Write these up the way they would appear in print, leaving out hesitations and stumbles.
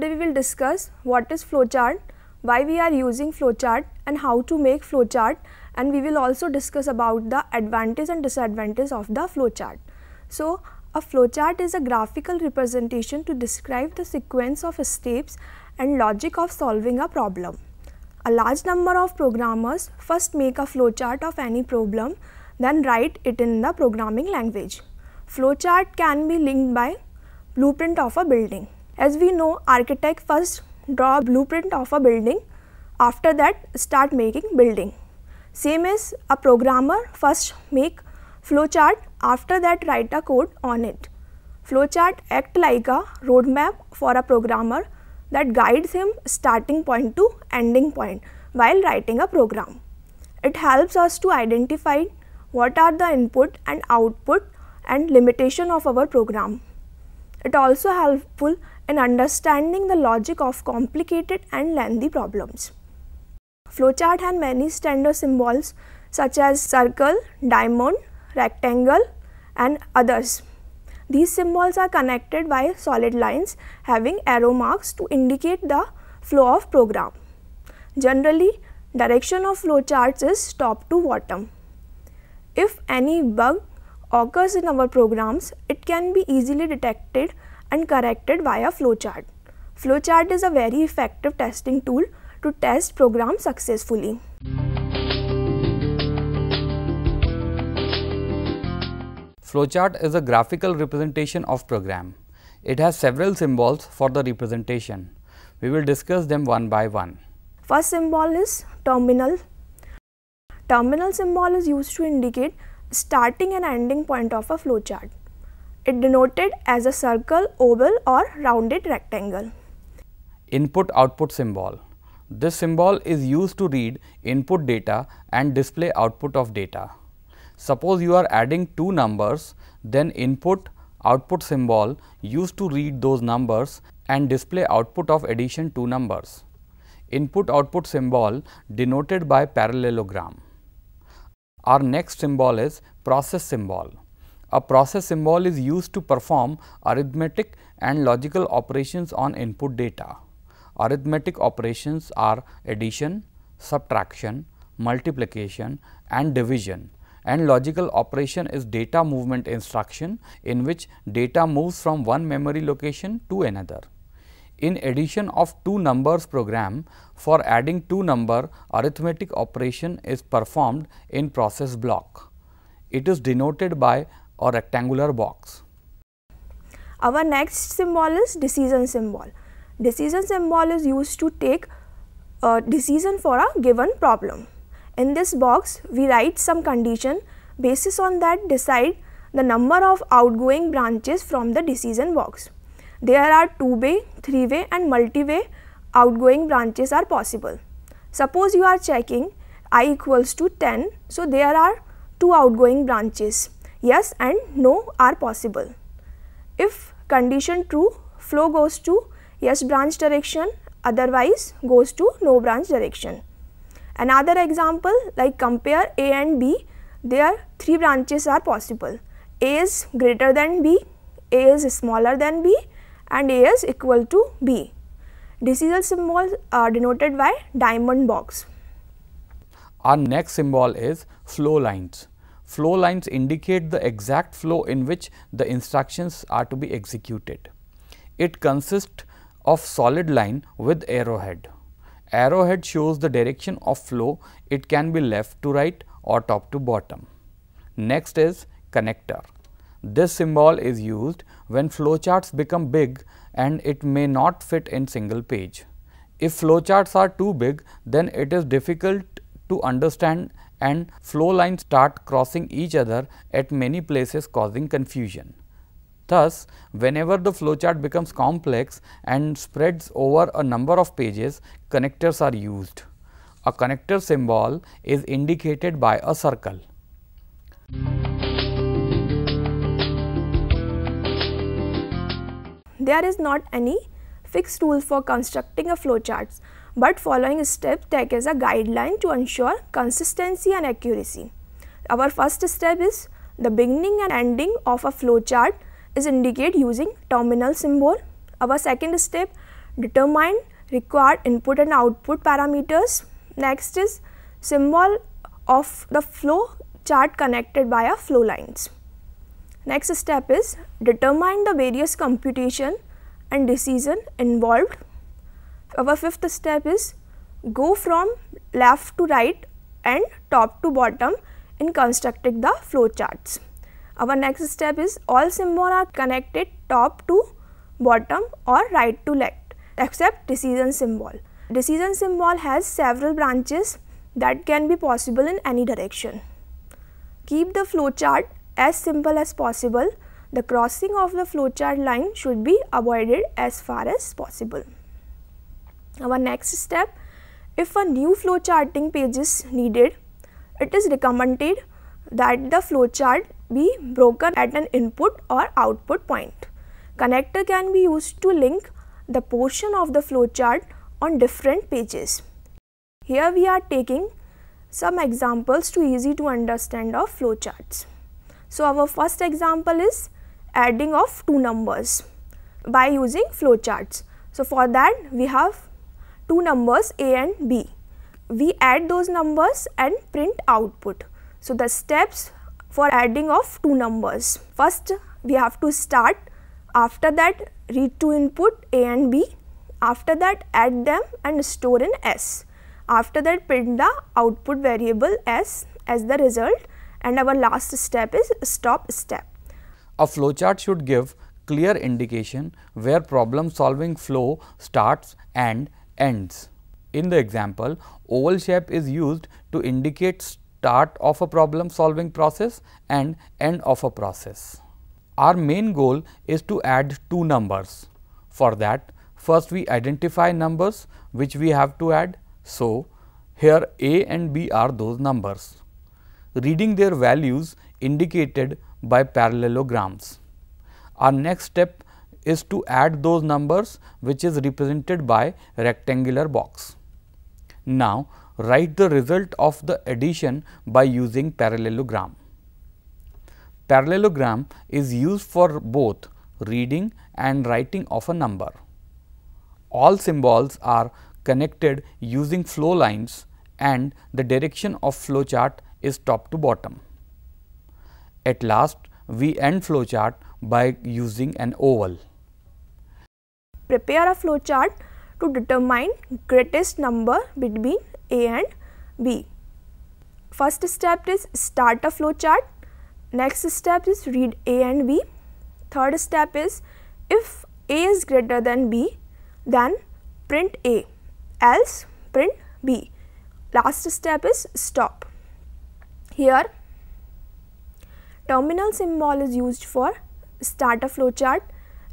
Today we will discuss what is flowchart, why we are using flowchart and how to make flowchart, and we will also discuss about the advantage and disadvantage of the flowchart. So a flowchart is a graphical representation to describe the sequence of steps and logic of solving a problem. A large number of programmers first make a flowchart of any problem, then write it in the programming language. Flowchart can be linked by blueprint of a building. As we know, architect first draw a blueprint of a building, after that start making building. Same as a programmer first make flowchart, after that write a code on it. Flowchart act like a roadmap for a programmer that guides him starting point to ending point while writing a program. It helps us to identify what are the input and output and limitation of our program. It also helpful in understanding the logic of complicated and lengthy problems. Flowchart has many standard symbols such as circle, diamond, rectangle and others. These symbols are connected by solid lines having arrow marks to indicate the flow of program. Generally, direction of flowcharts is top to bottom. If any bug occurs in our programs, it can be easily detected and corrected via flowchart. Flowchart is a very effective testing tool to test programs successfully. Flowchart is a graphical representation of program. It has several symbols for the representation. We will discuss them one by one. First symbol is terminal. Terminal symbol is used to indicate starting and ending point of a flowchart. It denoted as a circle, oval or rounded rectangle. Input-output symbol. This symbol is used to read input data and display output of data. Suppose you are adding two numbers, then input-output symbol used to read those numbers and display output of addition two numbers. Input-output symbol denoted by parallelogram. Our next symbol is process symbol. A process symbol is used to perform arithmetic and logical operations on input data. Arithmetic operations are addition, subtraction, multiplication and division, and logical operation is data movement instruction in which data moves from one memory location to another. In addition of two numbers program, for adding two number, arithmetic operation is performed in process block. It is denoted by a rectangular box. Our next symbol is decision symbol. Decision symbol is used to take a decision for a given problem. In this box, we write some condition, basis on that decide the number of outgoing branches from the decision box. There are two-way, three-way and multi-way outgoing branches are possible. Suppose you are checking I equals to 10, so there are two outgoing branches, yes and no are possible. If condition true, flow goes to yes branch direction, otherwise goes to no branch direction. Another example, like compare A and B, there three branches are possible. A is greater than B, A is smaller than B and A is equal to B. Decision symbols are denoted by diamond box. Our next symbol is flow lines. Flow lines indicate the exact flow in which the instructions are to be executed. It consists of solid line with arrowhead. Arrowhead shows the direction of flow. It can be left to right or top to bottom. Next is connector. This symbol is used when flowcharts become big and it may not fit in single page. If flowcharts are too big, then it is difficult to understand and flow lines start crossing each other at many places, causing confusion. Thus, whenever the flowchart becomes complex and spreads over a number of pages, connectors are used. A connector symbol is indicated by a circle. There is not any fixed rule for constructing a flowchart, but following steps take as a guideline to ensure consistency and accuracy. Our first step is the beginning and ending of a flowchart is indicated using terminal symbol. Our second step, determine required input and output parameters. Next is symbol of the flow chart connected by a flow lines. Next step is determine the various computation and decision involved. Our fifth step is go from left to right and top to bottom in constructing the flow charts. Our next step is all symbols are connected top to bottom or right to left except decision symbol. Decision symbol has several branches that can be possible in any direction. Keep the flow chart as simple as possible. The crossing of the flowchart line should be avoided as far as possible. Our next step, if a new flowcharting page is needed, it is recommended that the flowchart be broken at an input or output point. Connector can be used to link the portion of the flowchart on different pages. Here we are taking some examples to easy to understand of flowcharts. So our first example is adding of two numbers by using flowcharts. So for that we have two numbers A and B. We add those numbers and print output. So the steps for adding of two numbers. First we have to start, after that read to input A and B, after that add them and store in S. After that print the output variable S as the result, and our last step is stop step. A flowchart should give clear indication where problem solving flow starts and ends. In the example, oval shape is used to indicate start of a problem solving process and end of a process. Our main goal is to add two numbers. For that, first we identify numbers which we have to add. So, here A and B are those numbers. Reading their values indicated by parallelograms. Our next step is to add those numbers which is represented by rectangular box. Now, write the result of the addition by using parallelogram. Parallelogram is used for both reading and writing of a number. All symbols are connected using flow lines and the direction of flowchart is top to bottom. At last, we end flowchart by using an oval. Prepare a flowchart to determine greatest number between A and B. First step is start a flowchart. Next step is read A and B. Third step is if A is greater than B, then print A, else print B. Last step is stop. Here, terminal symbol is used for start a flowchart,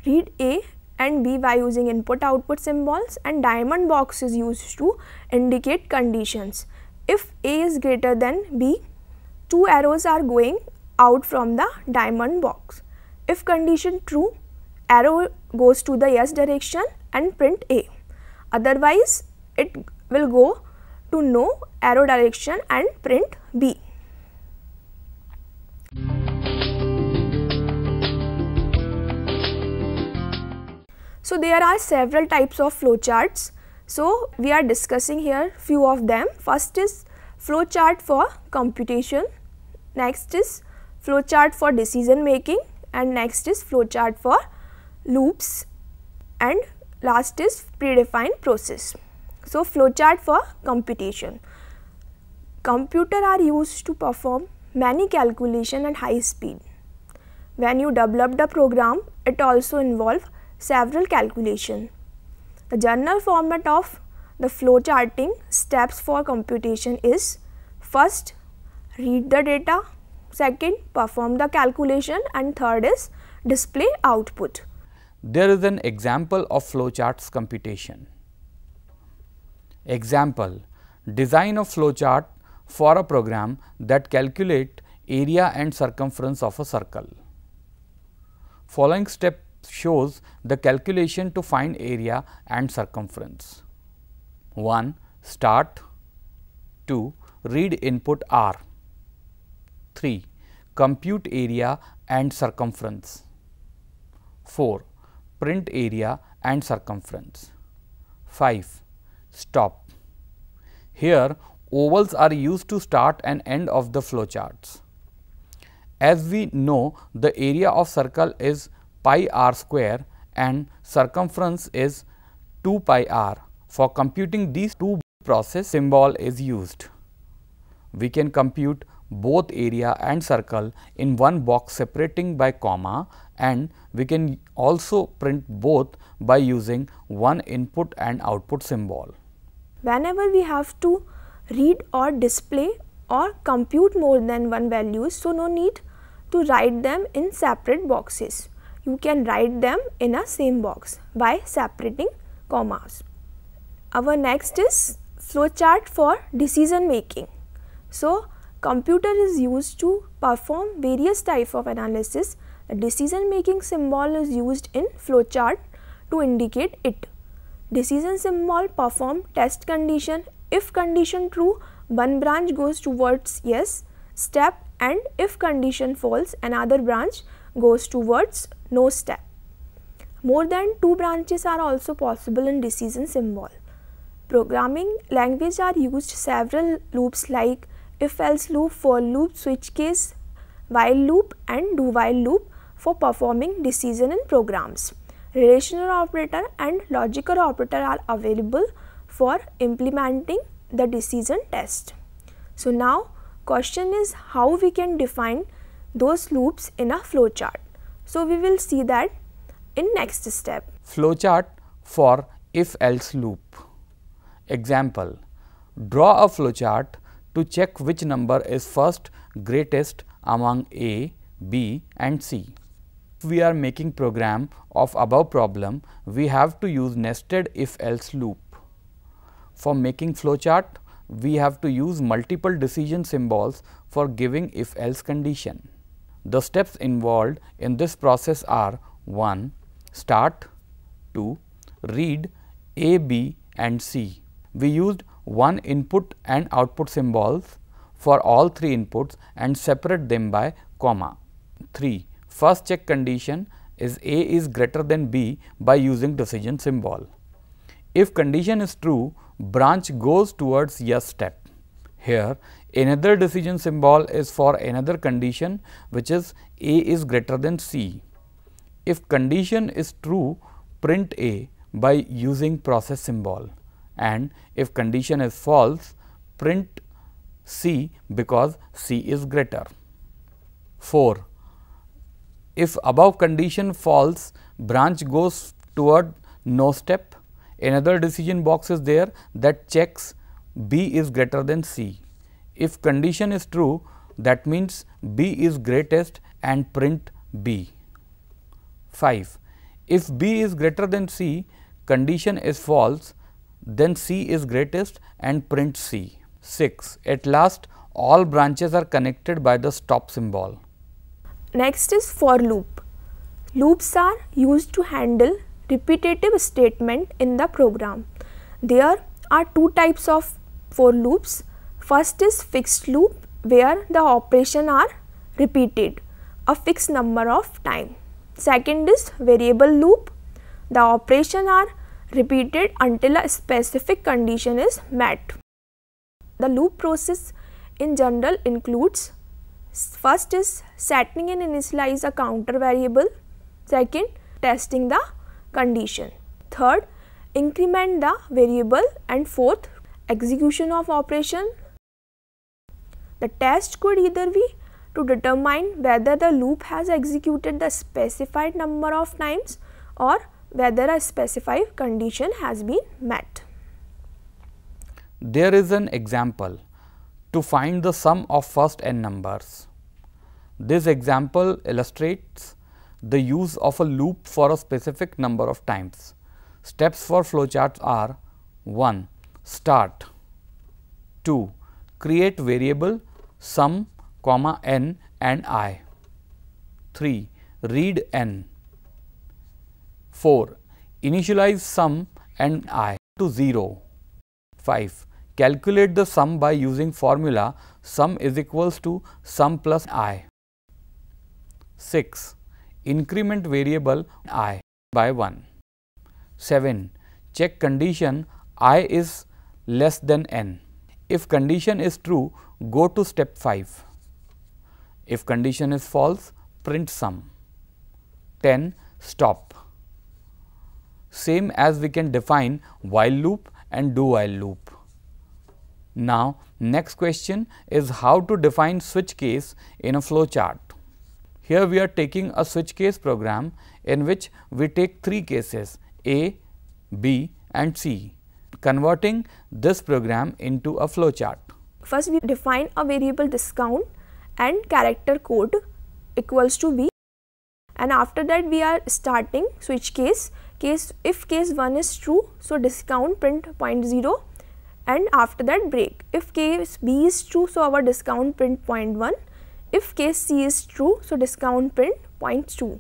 read A and B by using input output symbols, and diamond box is used to indicate conditions. If A is greater than B, two arrows are going out from the diamond box. If condition true, arrow goes to the yes direction and print A. Otherwise, it will go to no arrow direction and print B. So there are several types of flowcharts. So we are discussing here few of them. First is flowchart for computation, next is flowchart for decision making, and next is flowchart for loops, and last is predefined process. So flowchart for computation. Computer are used to perform many calculation at high speed. When you develop the program, it also involves several calculation. The general format of the flowcharting steps for computation is first read the data, second perform the calculation, and third is display output. There is an example of flowcharts computation. Example: design a flowchart for a program that calculate area and circumference of a circle. Following step shows the calculation to find area and circumference. 1. Start. 2. Read input R. 3. Compute area and circumference. 4. Print area and circumference. 5. Stop. Here ovals are used to start and end of the flowcharts. As we know, the area of circle is pi r square and circumference is 2 pi r. For computing these two process, symbol is used. We can compute both area and circle in one box separating by comma, and we can also print both by using one input and output symbol. Whenever we have to read or display or compute more than one values, so no need to write them in separate boxes. You can write them in a same box by separating commas. Our next is flowchart for decision making. So, computer is used to perform various types of analysis. The decision making symbol is used in flowchart to indicate it. Decision symbol perform test condition. If condition true, one branch goes towards yes step, and if condition false, another branch goes towards no step. More than two branches are also possible in decision symbol. Programming language are used several loops like if else loop, for loop, switch case, while loop and do while loop for performing decision in programs. Relational operator and logical operator are available for implementing the decision test. So now question is how we can define those loops in a flowchart. So we will see that in next step. Flowchart for if else loop. Example: draw a flowchart to check which number is first greatest among A, B and C. If we are making program of above problem, we have to use nested if else loop. For making flowchart, we have to use multiple decision symbols for giving if else condition. The steps involved in this process are: 1. Start, 2. Read A, B and C. We used one input and output symbols for all three inputs and separate them by comma. 3. First check condition is A is greater than B by using decision symbol. If condition is true, branch goes towards yes step. Here another decision symbol is for another condition, which is A is greater than C. If condition is true, print A by using process symbol, and if condition is false, print C because C is greater. 4. If above condition false, branch goes toward no step. Another decision box is there that checks B is greater than C. If condition is true, that means B is greatest and print B. 5. If B is greater than C, condition is false, then C is greatest and print C. 6. At last, all branches are connected by the stop symbol. Next is for loop. Loops are used to handle repetitive statement in the program. There are two types of for loops. First is fixed loop, where the operation are repeated a fixed number of time. Second is variable loop. The operation are repeated until a specific condition is met. The loop process in general includes: first is setting and initialize a counter variable, second testing the condition, third increment the variable, and fourth execution of operation. The test could either be to determine whether the loop has executed the specified number of times or whether a specified condition has been met. There is an example to find the sum of first n numbers. This example illustrates the use of a loop for a specific number of times. Steps for flowcharts are: 1. Start, 2. Create variable sum, comma n and I, 3. Read n, 4. Initialize sum and I to 0, 5. Calculate the sum by using formula sum is equals to sum plus I, 6. Increment variable I by 1, 7. check condition I is less than n. If condition is true, go to step 5. If condition is false, print sum. 10. Stop. Same as we can define while loop and do while loop. Now, next question is how to define switch case in a flow chart. Here we are taking a switch case program in which we take 3 cases A, B and C, converting this program into a flow chart. First we define a variable discount and character code equals to B, and after that we are starting switch case. If case 1 is true, so discount print 0.0 and after that break. If case B is true, so our discount print 0.1. If case C is true, so discount print 0.2,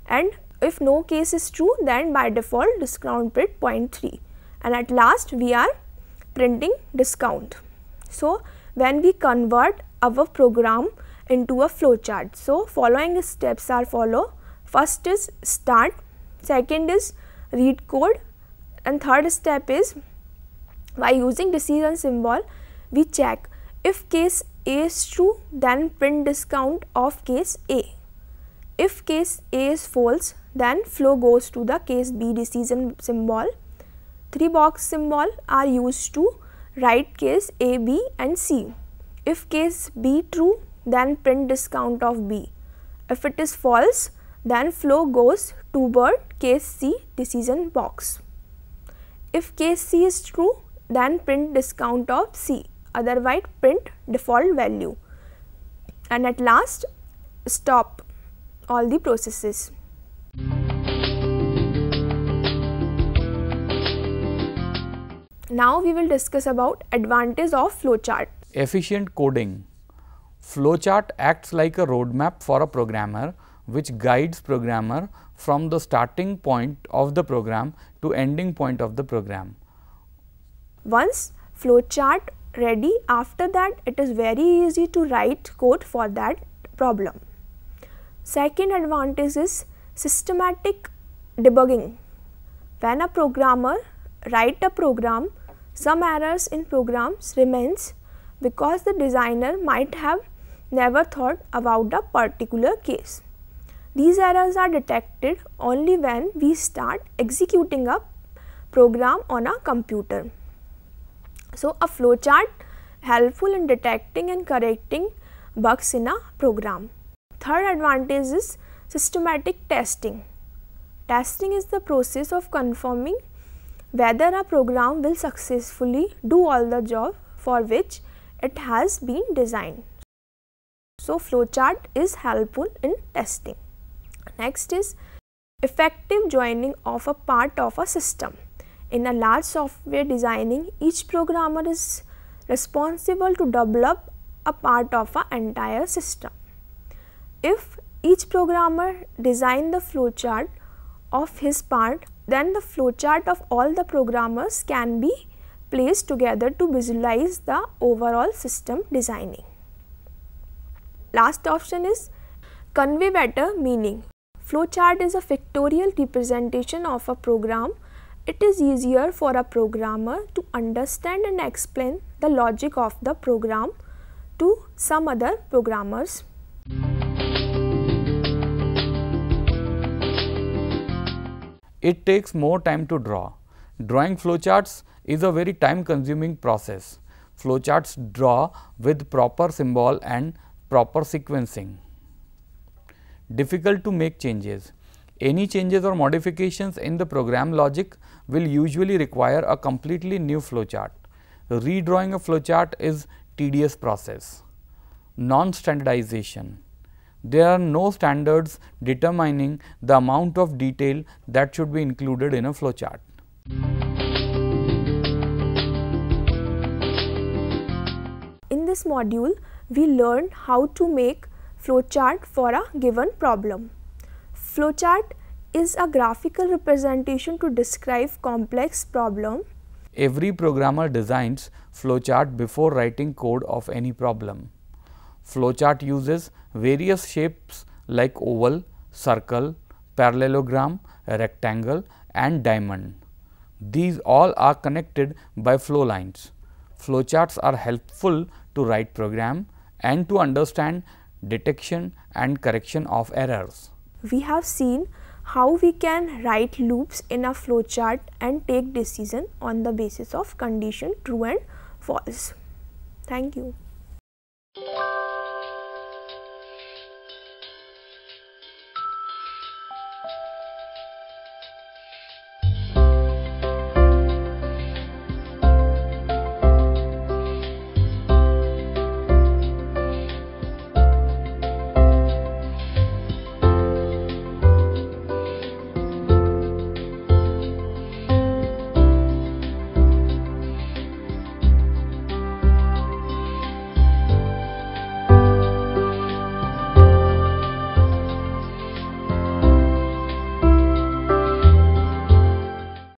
and if no case is true, then by default discount print 0.3, and at last we are printing discount. So when we convert our program into a flowchart, so following steps are follow. First is start, second is read code, and third step is by using decision symbol we check if case A is true, then print discount of case A. If case A is false, then flow goes to the case B decision symbol. 3 box symbol are used to write case A, B and C. If case B true, then print discount of B. If it is false, then flow goes toward case C decision box. If case C is true, then print discount of C, otherwise print default value, and at last stop all the processes. Now we will discuss about advantage of flowchart. Efficient coding. Flowchart acts like a roadmap for a programmer which guides programmer from the starting point of the program to ending point of the program. Once flowchart ready, after that it is very easy to write code for that problem. Second advantage is systematic debugging. When a programmer write a program, some errors in programs remains because the designer might have never thought about a particular case. These errors are detected only when we start executing a program on a computer. So a flowchart helpful in detecting and correcting bugs in a program. Third advantage is systematic testing. Testing is the process of confirming whether a program will successfully do all the job for which it has been designed. So flowchart is helpful in testing. Next is effective joining of a part of a system. In a large software designing, each programmer is responsible to develop a part of an entire system. If each programmer design the flowchart of his part, then the flowchart of all the programmers can be placed together to visualize the overall system designing. Last option is convey better meaning. Flowchart is a pictorial representation of a program. It is easier for a programmer to understand and explain the logic of the program to some other programmers. It takes more time to draw. Drawing flowcharts is a very time consuming process. Flowcharts draw with proper symbol and proper sequencing. Difficult to make changes. Any changes or modifications in the program logic will usually require a completely new flowchart. Redrawing a flowchart is tedious process. Non-standardization. There are no standards determining the amount of detail that should be included in a flowchart. In this module, we learned how to make flowchart for a given problem. Flowchart is a graphical representation to describe complex problem. Every programmer designs flowchart before writing code of any problem. Flowchart uses various shapes like oval, circle, parallelogram, rectangle and diamond. These all are connected by flow lines. Flowcharts are helpful to write program and to understand detection and correction of errors. We have seen how we can write loops in a flowchart and take decision on the basis of condition true and false. Thank you.